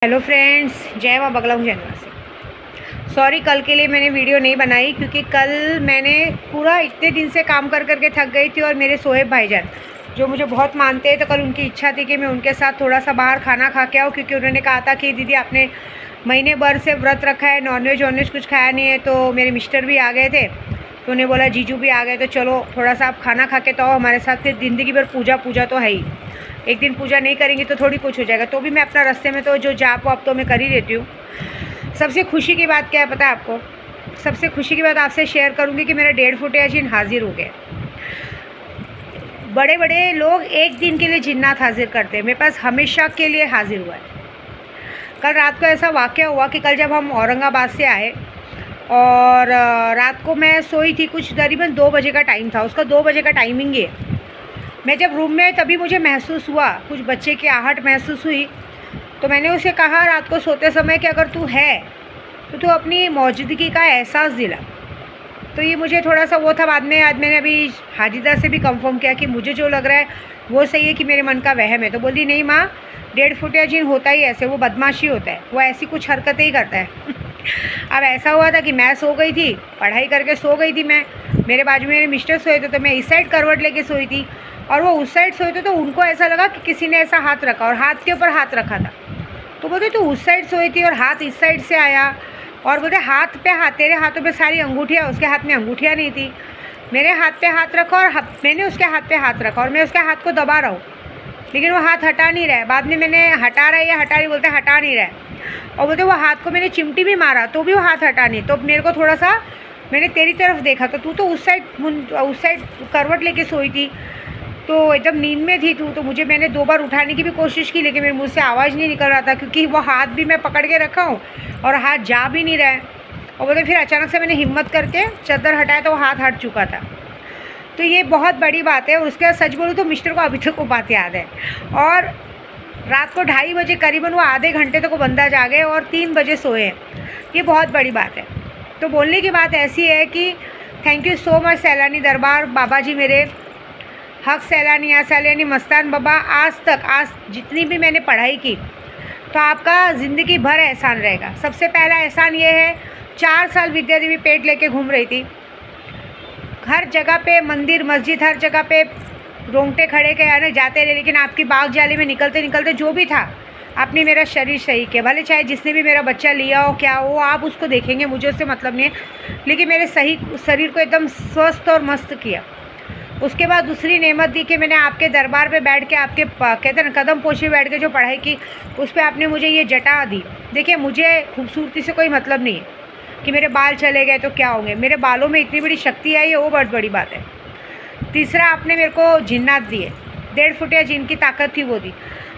Hello friends, जय माँ बगला हूँ जनवा से। सॉरी, कल के लिए मैंने वीडियो नहीं बनाई क्योंकि कल मैंने पूरा इतने दिन से काम कर करके थक गई थी और मेरे सोहेब भाईजान जो मुझे बहुत मानते हैं, तो कल उनकी इच्छा थी कि मैं उनके साथ थोड़ा सा बाहर खाना खा के आऊँ, क्योंकि उन्होंने कहा था कि दीदी आपने महीने भर से व्रत रखा है, नॉनवेज कुछ खाया नहीं है। तो मेरे मिस्टर भी आ गए थे, तो उन्हें बोला जीजू भी आ गए तो चलो थोड़ा सा आप खाना खा के तो आओ हमारे साथ। फिर ज़िंदगी भर पूजा तो है ही, एक दिन पूजा नहीं करेंगे तो थोड़ी कुछ हो जाएगा। तो भी मैं अपना रास्ते में तो जो जाप वाप तो मैं कर ही लेती हूँ। सबसे खुशी की बात क्या है पता है आपको? सबसे खुशी की बात आपसे शेयर करूँगी कि मेरा 1.5 फुट जिन हाजिर हो गए। बड़े बड़े लोग एक दिन के लिए जिन्नात हाजिर करते हैं, मेरे पास हमेशा के लिए हाजिर हुआ है। कल रात को ऐसा वाक़या हुआ कि कल जब हम औरंगाबाद से आए और रात को मैं सोई थी, कुछ करीबन 2 बजे का टाइम था, उसका 2 बजे का टाइमिंग है। मैं जब रूम में तभी मुझे महसूस हुआ, कुछ बच्चे की आहट महसूस हुई। तो मैंने उसे कहा रात को सोते समय कि अगर तू है तो तू अपनी मौजूदगी का एहसास दिला। तो ये मुझे थोड़ा सा वो था। बाद में आज मैंने अभी हाजिदा से भी कंफर्म किया कि मुझे जो लग रहा है वो सही है कि मेरे मन का वहम है। तो बोली नहीं माँ, 1.5 फुट जिन होता ही ऐसे, वो बदमाशी होता है, वो ऐसी कुछ हरकतें ही करता है। अब ऐसा हुआ था कि मैं सो गई थी, पढ़ाई करके सो गई थी मैं, मेरे बाजू में मेरे मिस्टर सोए थे, तो मैं इस साइड करवट लेके सोई थी और वो उस साइड सोए थे। तो उनको ऐसा लगा कि किसी ने ऐसा हाथ रखा और हाथ के ऊपर हाथ रखा था। तो बोलते तू उस साइड सोई थी और हाथ इस साइड से आया, और बोलते हाथ पे हाथ, तेरे हाथों पे सारी अंगूठियाँ, उसके हाथ में अंगूठियाँ नहीं थी। मेरे हाथ पे हाथ रखा और मैंने उसके हाथ पे हाथ रखा और मैं उसके हाथ को दबा रहा हूँ, लेकिन वो हाथ हटा नहीं रहा है। बाद में मैंने हटा रहा है या हटा नहीं, बोलते हटा नहीं रहा है। और बोलते वो हाथ को मैंने चिमटी भी मारा तो भी वो हाथ हटा नहीं। तो मेरे को थोड़ा सा, मैंने तेरी तरफ देखा तो तू तो उस साइड करवट लेके सोई थी, तो एकदम नींद में थी तू। तो मैंने 2 बार उठाने की भी कोशिश की, लेकिन मेरे मुँह से आवाज़ नहीं निकल रहा था, क्योंकि वो हाथ भी मैं पकड़ के रखा हूँ और हाथ जा भी नहीं रहा है। और बोलते फिर अचानक से मैंने हिम्मत करके चादर हटाया तो वो हाथ हट चुका था। तो ये बहुत बड़ी बात है। और उसके बाद सच बोलूँ तो मिस्टर को अभी तक वो बात याद है। और रात को 2:30 बजे करीबन वो आधे घंटे तक वो बंदा जागे और 3 बजे सोए हैं। ये बहुत बड़ी बात है। तो बोलने की बात ऐसी है कि थैंक यू सो मच सैलानी दरबार बाबा जी, मेरे हक सैलानी मस्तान बाबा। आज जितनी भी मैंने पढ़ाई की, तो आपका ज़िंदगी भर एहसान रहेगा। सबसे पहला एहसान ये है, 4 साल विद्या देवी पेट लेके घूम रही थी, हर जगह पे मंदिर मस्जिद, हर जगह पे रोंगटे खड़े के आने जाते रहे, लेकिन आपकी बाग जाली में निकलते निकलते जो भी था, आपने मेरा शरीर सही किया। भले चाहे जिसने भी मेरा बच्चा लिया हो क्या हो, आप उसको देखेंगे, मुझे उससे मतलब नहीं है, लेकिन मेरे सही शरीर को एकदम स्वस्थ और मस्त किया। उसके बाद दूसरी नेमत दी कि मैंने आपके दरबार पे बैठ के, आपके कहते हैं कदम पोशी बैठ के जो पढ़ाई की, उस पर आपने मुझे ये जटा दी। देखिए, मुझे खूबसूरती से कोई मतलब नहीं है कि मेरे बाल चले गए तो क्या होंगे, मेरे बालों में इतनी बड़ी शक्ति आई है, वो बहुत बड़ी बात है। तीसरा, आपने मेरे को जिन्नात दिए, 1.5 फुट जिनकी ताकत थी वो दी।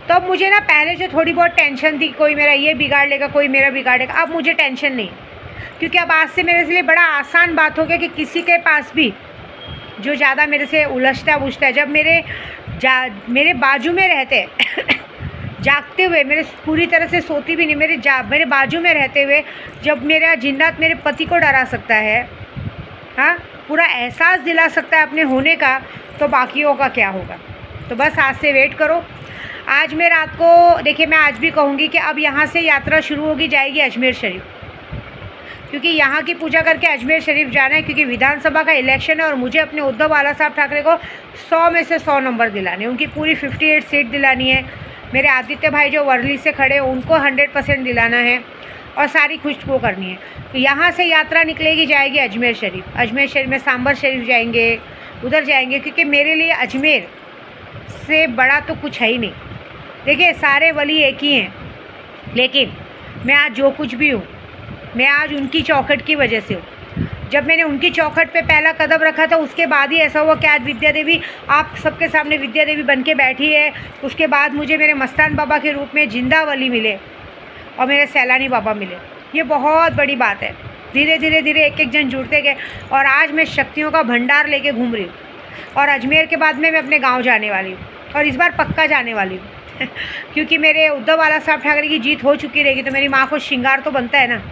तो अब मुझे ना, पहले जो थोड़ी बहुत टेंशन थी, कोई मेरा ये बिगाड़ लेगा, कोई मेरा बिगाड़ेगा, अब मुझे टेंशन नहीं, क्योंकि अब आज से मेरे लिए बड़ा आसान बात हो गया कि किसी के पास भी जो ज़्यादा मेरे से उलझता है, जब मेरे बाजू में रहते जागते हुए, मेरे पूरी तरह से सोती भी नहीं, मेरे बाजू में रहते हुए जब मेरा जिन्नात मेरे पति को डरा सकता है, हाँ, पूरा एहसास दिला सकता है अपने होने का, तो बाकियों का क्या होगा। तो बस आज से वेट करो। आज मैं रात को, देखिए मैं आज भी कहूँगी कि अब यहाँ से यात्रा शुरू होगी, जाएगी अजमेर शरीफ, क्योंकि यहाँ की पूजा करके अजमेर शरीफ जाना है, क्योंकि विधानसभा का इलेक्शन है और मुझे अपने उद्धव बाला साहब ठाकरे को 100 में से 100 नंबर दिलाने, उनकी पूरी 58 सीट दिलानी है। मेरे आदित्य भाई जो वर्ली से खड़े, उनको 100% दिलाना है और सारी खुशबू करनी है। तो यहाँ से यात्रा निकलेगी, जाएगी अजमेर शरीफ। अजमेर शरीफ में सांबर शरीफ जाएंगे, उधर जाएंगे, क्योंकि मेरे लिए अजमेर से बड़ा तो कुछ है ही नहीं। देखिए, सारे वली एक ही हैं, लेकिन मैं आज जो कुछ भी हूँ, मैं आज उनकी चौखट की वजह से हूँ। जब मैंने उनकी चौखट पे पहला कदम रखा था, उसके बाद ही ऐसा हुआ कि आज विद्या देवी आप सबके सामने विद्या देवी बन के बैठी है। उसके बाद मुझे मेरे मस्तान बाबा के रूप में जिंदा वली मिले और मेरे सैलानी बाबा मिले। ये बहुत बड़ी बात है। धीरे धीरे एक जन जुड़ते गए और आज मैं शक्तियों का भंडार लेके घूम रही हूँ। और अजमेर के बाद में मैं अपने गाँव जाने वाली हूँ, और इस बार पक्का जाने वाली हूँ क्योंकि मेरे उद्धव बाला साहब ठाकरे की जीत हो चुकी रहेगी, तो मेरी माँ को श्रृंगार तो बनता है ना।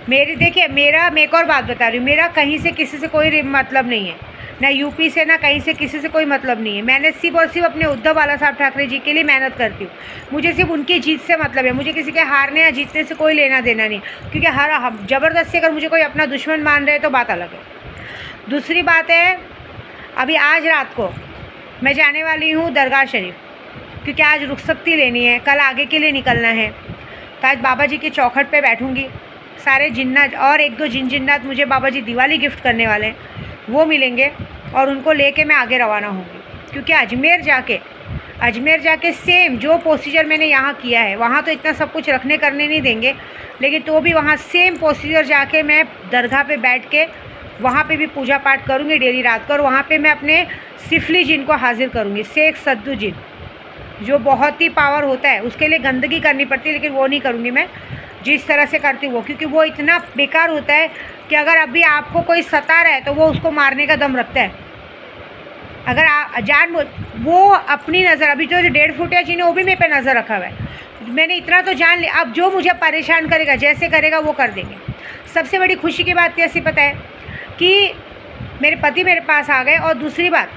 देखिए, मैं एक और बात बता रही हूँ, मेरा कहीं से किसी से कोई मतलब नहीं है। ना यूपी से ना कहीं से, किसी से कोई मतलब नहीं है। मैंने सिर्फ और सिर्फ अपने उद्धव बाला साहब ठाकरे जी के लिए मेहनत करती हूँ। मुझे सिर्फ उनकी जीत से मतलब है, मुझे किसी के हारने या जीतने से कोई लेना देना नहीं, क्योंकि हम ज़बरदस्ती अगर मुझे कोई अपना दुश्मन मान रहे तो बात अलग है। दूसरी बात है, अभी आज रात को मैं जाने वाली हूँ दरगाह शरीफ, क्योंकि आज रुखसती लेनी है, कल आगे के लिए निकलना है। तो आज बाबा जी के चौखट पे बैठूँगी, सारे जिन्नात और एक दो जिन्नात मुझे बाबा जी दिवाली गिफ्ट करने वाले हैं, वो मिलेंगे और उनको लेके मैं आगे रवाना होंगी। क्योंकि अजमेर जाके सेम जो प्रोसीजर मैंने यहाँ किया है, वहाँ तो इतना सब कुछ रखने करने नहीं देंगे, लेकिन तो भी वहाँ सेम प्रोसीजर जाके मैं दरगाह पे बैठ के वहाँ पे भी पूजा पाठ करूँगी डेली रात को। और वहाँ पे मैं अपने सिफली जिन को हाजिर करूँगी, शेख सद्दू जिन, जो बहुत ही पावर होता है। उसके लिए गंदगी करनी पड़ती है, लेकिन वो नहीं करूँगी मैं जिस तरह से करती हूँ वो, क्योंकि वो इतना बेकार होता है कि अगर अभी आपको कोई सता रहा है तो वो उसको मारने का दम रखता है। अगर वो अपनी नज़र, अभी जो 1.5 फुटिया जिन्हें वो भी मेरे पे नज़र रखा हुआ है, मैंने इतना तो जान लिया, अब जो मुझे परेशान करेगा जैसे करेगा वो कर देंगे। सबसे बड़ी खुशी की बात कैसी पता है कि मेरे पति मेरे पास आ गए। और दूसरी बात,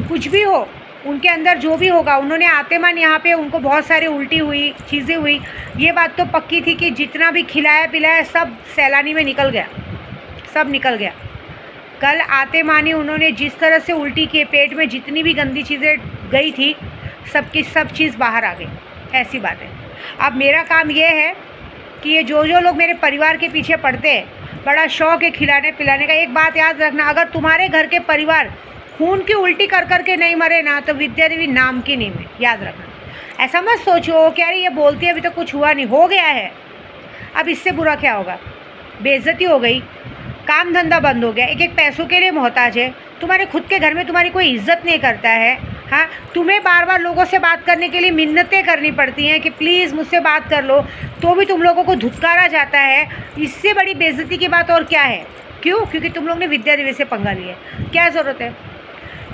कुछ भी हो उनके अंदर जो भी होगा, उन्होंने आते मन यहाँ पे उनको बहुत सारी उल्टी हुई, चीज़ें हुई, ये बात तो पक्की थी कि जितना भी खिलाया पिलाया सब सैलानी में निकल गया, सब निकल गया। कल आते मानी उन्होंने जिस तरह से उल्टी किए, पेट में जितनी भी गंदी चीज़ें गई थी सब की सब चीज़ बाहर आ गई, ऐसी बात है। अब मेरा काम ये है कि ये जो लोग मेरे परिवार के पीछे पड़ते हैं, बड़ा शौक़ है खिलाने पिलाने का। एक बात याद रखना, अगर तुम्हारे घर के परिवार खून की उल्टी कर कर के नहीं मरे ना, तो विद्या देवी नाम की नहीं है, याद रखना। ऐसा मत सोचो कि अरे ये बोलती है अभी तो कुछ हुआ नहीं, हो गया है, अब इससे बुरा क्या होगा। बेइज्जती हो गई, काम धंधा बंद हो गया, एक एक पैसों के लिए मोहताज है, तुम्हारे खुद के घर में तुम्हारी कोई इज्जत नहीं करता है। हाँ, तुम्हें बार बार लोगों से बात करने के लिए मिन्नतें करनी पड़ती हैं कि प्लीज़ मुझसे बात कर लो, तो भी तुम लोगों को धुतकारा जाता है। इससे बड़ी बेइज्जती की बात और क्या है। क्यों? क्योंकि तुम लोग ने विद्या देवी से पंगा लिया है। क्या ज़रूरत है।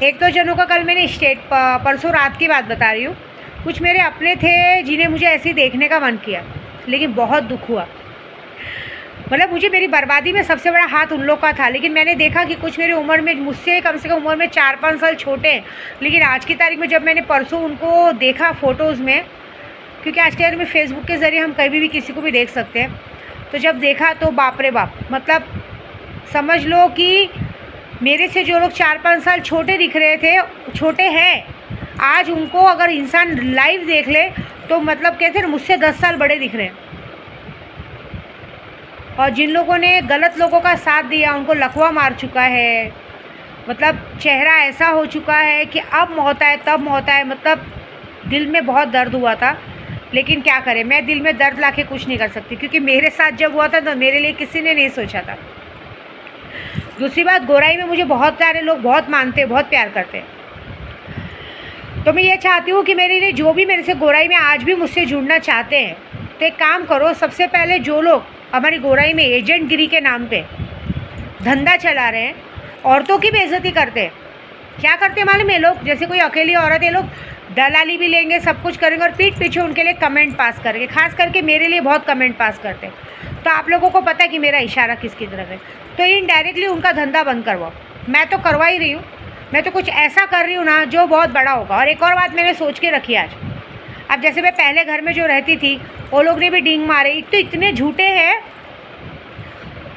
एक दो जनों का कल मैंने परसों रात की बात बता रही हूँ, कुछ मेरे अपने थे जिन्हें मुझे ऐसे ही देखने का मन किया, लेकिन बहुत दुख हुआ। मतलब मुझे मेरी बर्बादी में सबसे बड़ा हाथ उन लोग का था, लेकिन मैंने देखा कि कुछ मेरी उम्र में, मुझसे कम से कम उम्र में 4-5 साल छोटे हैं, लेकिन आज की तारीख में जब मैंने परसों उनको देखा फ़ोटोज़ में, क्योंकि आज के तारीख में फ़ेसबुक के ज़रिए हम कभी भी किसी को भी देख सकते हैं, तो जब देखा तो बाप रे बाप, मतलब समझ लो कि मेरे से जो लोग 4-5 साल छोटे दिख रहे थे, छोटे हैं, आज उनको अगर इंसान लाइव देख ले तो मतलब कहते हैं मुझसे 10 साल बड़े दिख रहे हैं। और जिन लोगों ने गलत लोगों का साथ दिया उनको लकवा मार चुका है, मतलब चेहरा ऐसा हो चुका है कि अब मौत आए तब मौत आए। मतलब दिल में बहुत दर्द हुआ था, लेकिन क्या करें, मैं दिल में दर्द लाके कुछ नहीं कर सकती, क्योंकि मेरे साथ जब हुआ था तो मेरे लिए किसी ने नहीं सोचा था। दूसरी बात, गोराई में मुझे बहुत सारे लोग बहुत मानते हैं, बहुत प्यार करते हैं, तो मैं ये चाहती हूँ कि मेरे लिए जो भी मेरे से गोराई में आज भी मुझसे जुड़ना चाहते हैं, तो एक काम करो, सबसे पहले जो लोग हमारी गोराई में एजेंट गिरी के नाम पे धंधा चला रहे हैं, औरतों की बेइज्जती करते हैं, क्या करते हैं मालूम है लोग, जैसे कोई अकेली औरत है, लोग दलाली भी लेंगे, सब कुछ करेंगे और पीठ पीछे उनके लिए कमेंट पास करेंगे। खास करके मेरे लिए बहुत कमेंट पास करते हैं, तो आप लोगों को पता है कि मेरा इशारा किसकी तरफ है, तो इनडायरेक्टली उनका धंधा बंद करवाओ। मैं तो करवा ही रही हूँ, मैं तो कुछ ऐसा कर रही हूँ ना जो बहुत बड़ा होगा। और एक और बात मैंने सोच के रखी आज, अब जैसे मैं पहले घर में जो रहती थी वो लोग ने भी डींग मारे, तो इतने झूठे हैं।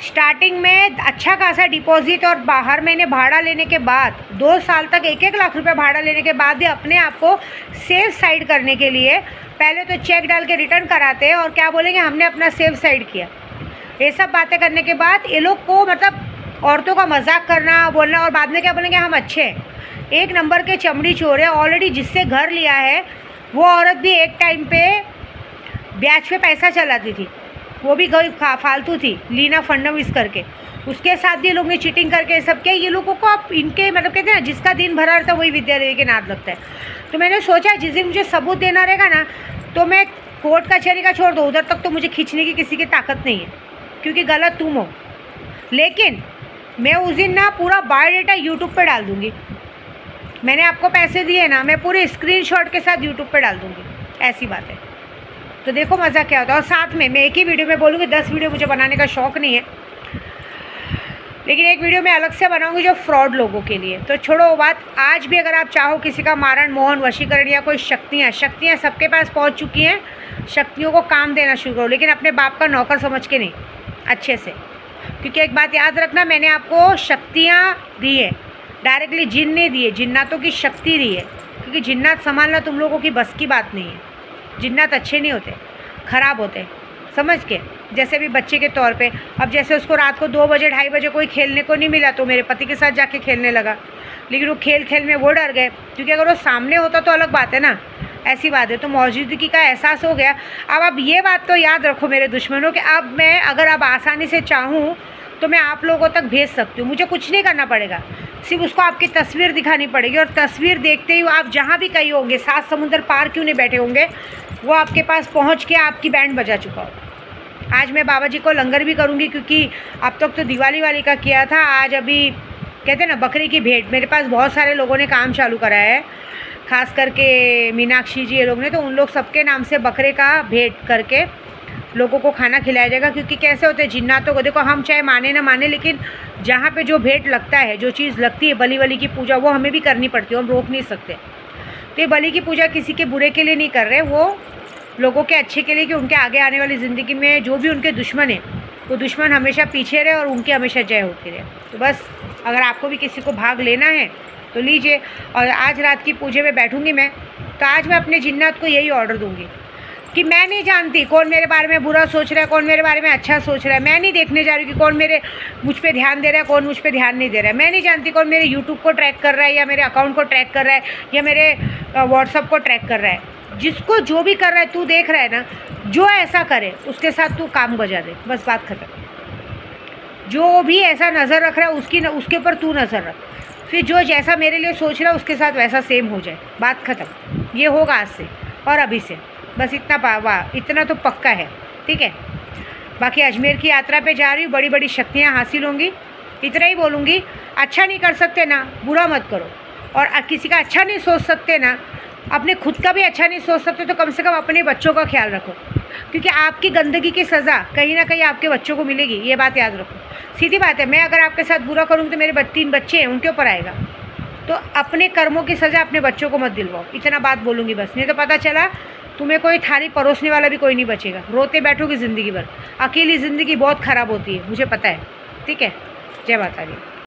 स्टार्टिंग में अच्छा खासा डिपॉजिट और बाहर महीने भाड़ा लेने के बाद 2 साल तक 1-1 लाख रुपए भाड़ा लेने के बाद भी अपने आप को सेफ साइड करने के लिए पहले तो चेक डाल के रिटर्न कराते हैं और क्या बोलेंगे हमने अपना सेफ साइड किया। ये सब बातें करने के बाद ये लोग को मतलब औरतों का मजाक करना बोलना, और बाद में क्या बोलेंगे हम अच्छे हैं। 1 नंबर के चमड़ी चोर है। ऑलरेडी जिससे घर लिया है वो औरत भी एक टाइम पे ब्याज पे पैसा चलाती थी, वो भी गई फालतू थी, लीना फडणवीस करके, उसके साथ भी लोग ने चीटिंग करके सब किया। ये लोगों को आप इनके मतलब कहते हैं ना, जिसका दिन भरा रहता है वही विद्या देवी के नाद लगता है। तो मैंने सोचा जिस दिन मुझे सबूत देना रहेगा ना, तो मैं कोर्ट कचहरी का छोड़ दो, उधर तक तो मुझे खींचने की किसी की ताकत नहीं है, क्योंकि गलत तुम हो। लेकिन मैं उस दिन ना पूरा बायोडाटा यूट्यूब पर डाल दूँगी। मैंने आपको पैसे दिए ना, मैं पूरे स्क्रीनशॉट के साथ यूट्यूब पर डाल दूँगी, ऐसी बात है। तो देखो मज़ा क्या होता है। और साथ में मैं एक ही वीडियो में बोलूँगी, 10 वीडियो मुझे बनाने का शौक़ नहीं है। लेकिन एक वीडियो मैं अलग से बनाऊंगी जो फ्रॉड लोगों के लिए। तो छोड़ो वो बात। आज भी अगर आप चाहो किसी का मारण, मोहन, वशीकरण या कोई शक्तियाँ सबके पास पहुंच चुकी हैं। शक्तियों को काम देना शुरू करो, लेकिन अपने बाप का नौकर समझ के नहीं, अच्छे से। क्योंकि एक बात याद रखना, मैंने आपको शक्तियाँ दी है, डायरेक्टली जिन ने दी है, जिन्नातों की शक्ति दी है। क्योंकि जिन्नात संभालना तुम लोगों की बस की बात नहीं है। जिन्नात अच्छे नहीं होते, ख़राब होते, समझ के। जैसे भी बच्चे के तौर पे, अब जैसे उसको रात को 2 बजे 2:30 बजे कोई खेलने को नहीं मिला तो मेरे पति के साथ जाके खेलने लगा। लेकिन वो खेल में वो डर गए, क्योंकि अगर वो सामने होता तो अलग बात है ना, ऐसी बात है। तो मौजूदगी का एहसास हो गया। अब ये बात तो याद रखो मेरे दुश्मनों कि अब मैं अगर अब आसानी से चाहूँ तो मैं आप लोगों तक भेज सकती हूँ। मुझे कुछ नहीं करना पड़ेगा, सिर्फ उसको आपकी तस्वीर दिखानी पड़ेगी। और तस्वीर देखते ही आप जहाँ भी कहीं होंगे, 7 समुंदर पार क्यों नहीं बैठे होंगे, वो आपके पास पहुँच के आपकी बैंड बजा चुका हो। आज मैं बाबा जी को लंगर भी करूँगी, क्योंकि अब तक तो दिवाली वाली का किया था। आज अभी कहते हैं ना बकरी की भेंट, मेरे पास बहुत सारे लोगों ने काम चालू कराया है, खास करके मीनाक्षी जी ये लोग ने। तो उन लोग सबके नाम से बकरे का भेंट करके लोगों को खाना खिलाया जाएगा। क्योंकि कैसे होते हैं जिन्नातों को, देखो हम चाहे माने ना माने, लेकिन जहाँ पे जो भेंट लगता है, जो चीज़ लगती है, बलि की पूजा, वो हमें भी करनी पड़ती है, हम रोक नहीं सकते। तो ये बलि की पूजा किसी के बुरे के लिए नहीं कर रहे, वो लोगों के अच्छे के लिए, कि उनके आगे आने वाली ज़िंदगी में जो भी उनके दुश्मन है, वो दुश्मन हमेशा पीछे रहे और उनकी हमेशा जय होती रहे। तो बस अगर आपको भी किसी को भाग लेना है तो लीजिए। और आज रात की पूजा में बैठूंगी मैं, तो आज मैं अपने जिन्नात को यही ऑर्डर दूंगी कि मैं नहीं जानती कौन मेरे बारे में बुरा सोच रहा है, कौन मेरे बारे में अच्छा सोच रहा है। मैं नहीं देखने जा रही कि कौन मुझ पे ध्यान दे रहा है, कौन मुझ पे ध्यान नहीं दे रहा है। मैं नहीं जानती कौन मेरे यूट्यूब को ट्रैक कर रहा है, या मेरे अकाउंट को ट्रैक कर रहा है, या मेरे व्हाट्सअप को ट्रैक कर रहा है। जिसको जो भी कर रहा है, तू देख रहा है ना, जो ऐसा करे उसके साथ तू काम बजा दे, बस बात खत्म। जो भी ऐसा नज़र रख रहा है उसके ऊपर तू नज़र रख, फिर जो जैसा मेरे लिए सोच रहा है उसके साथ वैसा सेम हो जाए, बात ख़त्म। ये होगा आज से और अभी से, बस इतना तो पक्का है, ठीक है। बाकी अजमेर की यात्रा पे जा रही हूँ, बड़ी बड़ी शक्तियाँ हासिल होंगी, इतना ही बोलूँगी। अच्छा नहीं कर सकते ना, बुरा मत करो। और किसी का अच्छा नहीं सोच सकते ना, अपने खुद का भी अच्छा नहीं सोच सकते, तो कम से कम अपने बच्चों का ख्याल रखो। क्योंकि आपकी गंदगी की सज़ा कहीं ना कहीं आपके बच्चों को मिलेगी, ये बात याद रखो। सीधी बात है, मैं अगर आपके साथ बुरा करूँगी तो मेरे 3 बच्चे हैं, उनके ऊपर आएगा। तो अपने कर्मों की सज़ा अपने बच्चों को मत दिलवाओ, इतना बात बोलूँगी बस। नहीं तो पता चला तुम्हें कोई थाली परोसने वाला भी कोई नहीं बचेगा, रोते बैठोगी ज़िंदगी भर। अकेली ज़िंदगी बहुत ख़राब होती है, मुझे पता है, ठीक है। जय माता दी।